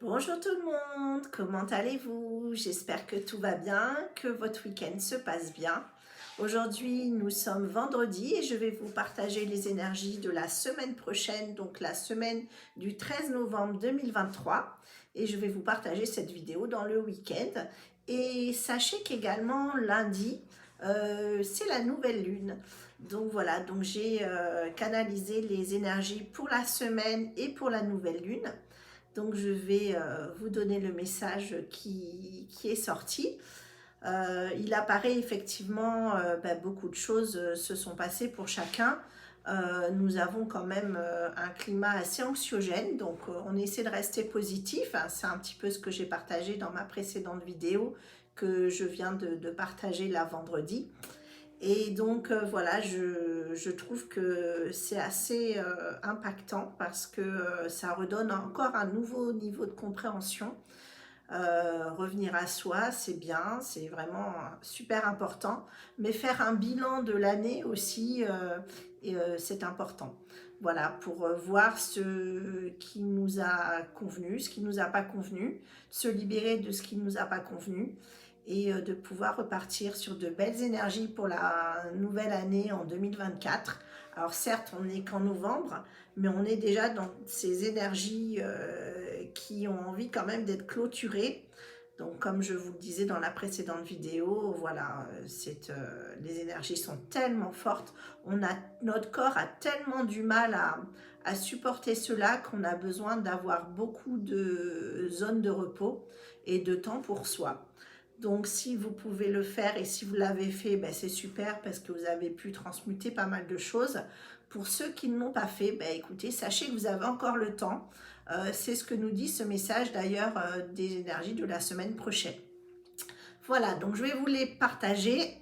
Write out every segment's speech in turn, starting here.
Bonjour tout le monde, comment allez-vous? J'espère que tout va bien, que votre week-end se passe bien. Aujourd'hui, nous sommes vendredi et je vais vous partager les énergies de la semaine prochaine, donc la semaine du 13 novembre 2023. Et je vais vous partager cette vidéo dans le week-end. Et sachez qu'également lundi, c'est la nouvelle lune. Donc voilà, donc j'ai canalisé les énergies pour la semaine et pour la nouvelle lune. Donc je vais vous donner le message qui est sorti. Il apparaît effectivement, beaucoup de choses se sont passées pour chacun. Nous avons quand même un climat assez anxiogène, donc on essaie de rester positif. Hein, c'est un petit peu ce que j'ai partagé dans ma précédente vidéo que je viens de partager là vendredi. Et donc voilà, je trouve que c'est assez impactant parce que ça redonne encore un nouveau niveau de compréhension. Revenir à soi, c'est bien, c'est vraiment super important. Mais faire un bilan de l'année aussi, c'est important. Voilà, pour voir ce qui nous a convenu, ce qui ne nous a pas convenu, se libérer de ce qui ne nous a pas convenu et de pouvoir repartir sur de belles énergies pour la nouvelle année en 2024. Alors certes, on n'est qu'en novembre, mais on est déjà dans ces énergies qui ont envie quand même d'être clôturées. Donc comme je vous le disais dans la précédente vidéo, voilà, les énergies sont tellement fortes, notre corps a tellement du mal à supporter cela qu'on a besoin d'avoir beaucoup de zones de repos et de temps pour soi. Donc si vous pouvez le faire et si vous l'avez fait, ben, c'est super parce que vous avez pu transmuter pas mal de choses. Pour ceux qui ne l'ont pas fait, ben, écoutez, sachez que vous avez encore le temps. C'est ce que nous dit ce message d'ailleurs des énergies de la semaine prochaine. Voilà, donc je vais vous les partager.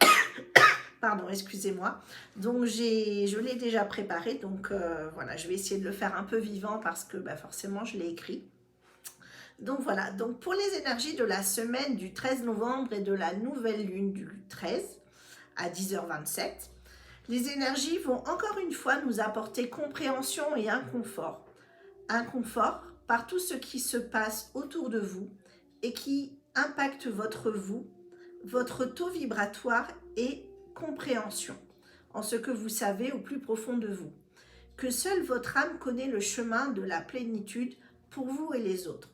Pardon, excusez-moi. Donc je l'ai déjà préparé, donc voilà, je vais essayer de le faire un peu vivant parce que ben, forcément je l'ai écrit. Donc voilà, donc pour les énergies de la semaine du 13 novembre et de la nouvelle lune du 13 à 10h27, les énergies vont encore une fois nous apporter compréhension et inconfort. Inconfort par tout ce qui se passe autour de vous et qui impacte votre taux vibratoire et compréhension en ce que vous savez au plus profond de vous. Que seule votre âme connaît le chemin de la plénitude pour vous et les autres.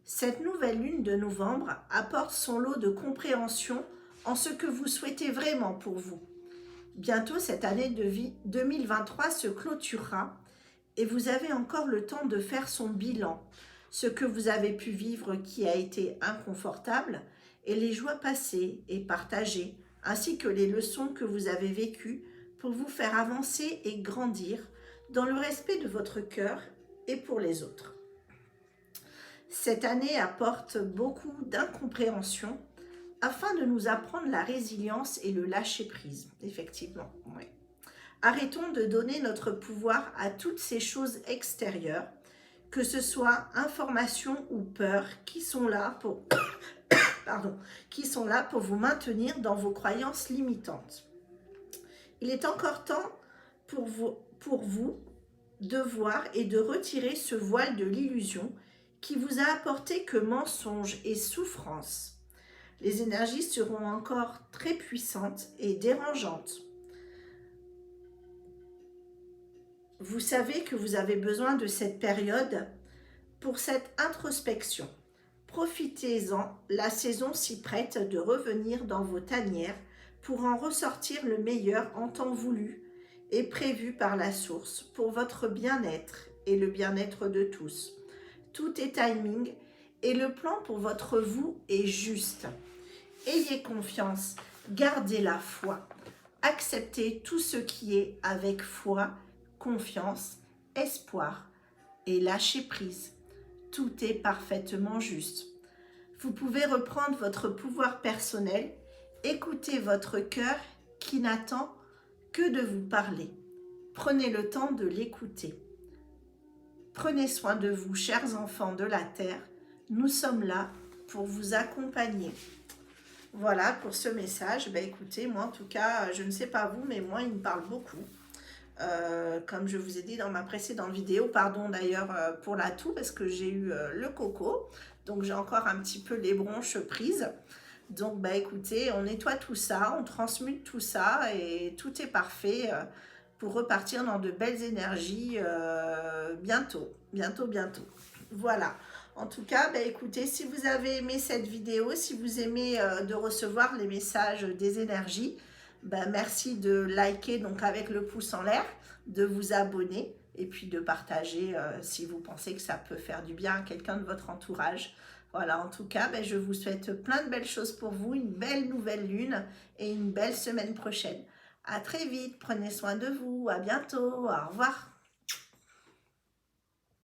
Cette nouvelle lune de novembre apporte son lot de compréhension en ce que vous souhaitez vraiment pour vous. Bientôt, cette année de vie 2023 se clôturera et vous avez encore le temps de faire son bilan, ce que vous avez pu vivre qui a été inconfortable et les joies passées et partagées, ainsi que les leçons que vous avez vécues pour vous faire avancer et grandir dans le respect de votre cœur et pour les autres. Cette année apporte beaucoup d'incompréhension afin de nous apprendre la résilience et le lâcher-prise, effectivement. Ouais. Arrêtons de donner notre pouvoir à toutes ces choses extérieures, que ce soit information ou peur, qui sont là pour, qui sont là pour vous maintenir dans vos croyances limitantes. Il est encore temps pour vous de voir et de retirer ce voile de l'illusion qui vous a apporté que mensonges et souffrances. Les énergies seront encore très puissantes et dérangeantes. Vous savez que vous avez besoin de cette période pour cette introspection. Profitez-en, la saison s'y prête de revenir dans vos tanières pour en ressortir le meilleur en temps voulu et prévu par la source pour votre bien-être et le bien-être de tous. Tout est timing et le plan pour votre vous est juste. Ayez confiance, gardez la foi, acceptez tout ce qui est avec foi, confiance, espoir et lâchez prise. Tout est parfaitement juste. Vous pouvez reprendre votre pouvoir personnel, écoutez votre cœur qui n'attend que de vous parler. Prenez le temps de l'écouter. Prenez soin de vous, chers enfants de la terre. Nous sommes là pour vous accompagner. Voilà pour ce message. Ben écoutez, moi en tout cas, je ne sais pas vous, mais moi il me parle beaucoup. Comme je vous ai dit dans ma précédente vidéo, pardon d'ailleurs pour la toux parce que j'ai eu le coco, donc j'ai encore un petit peu les bronches prises. Donc bah écoutez, on nettoie tout ça, on transmute tout ça et tout est parfait pour repartir dans de belles énergies bientôt, bientôt. Voilà. En tout cas, bah écoutez, si vous avez aimé cette vidéo, si vous aimez de recevoir les messages des énergies, bah merci de liker donc avec le pouce en l'air, de vous abonner et puis de partager si vous pensez que ça peut faire du bien à quelqu'un de votre entourage. Voilà, en tout cas, ben, je vous souhaite plein de belles choses pour vous, une belle nouvelle lune et une belle semaine prochaine. À très vite, prenez soin de vous, à bientôt, au revoir.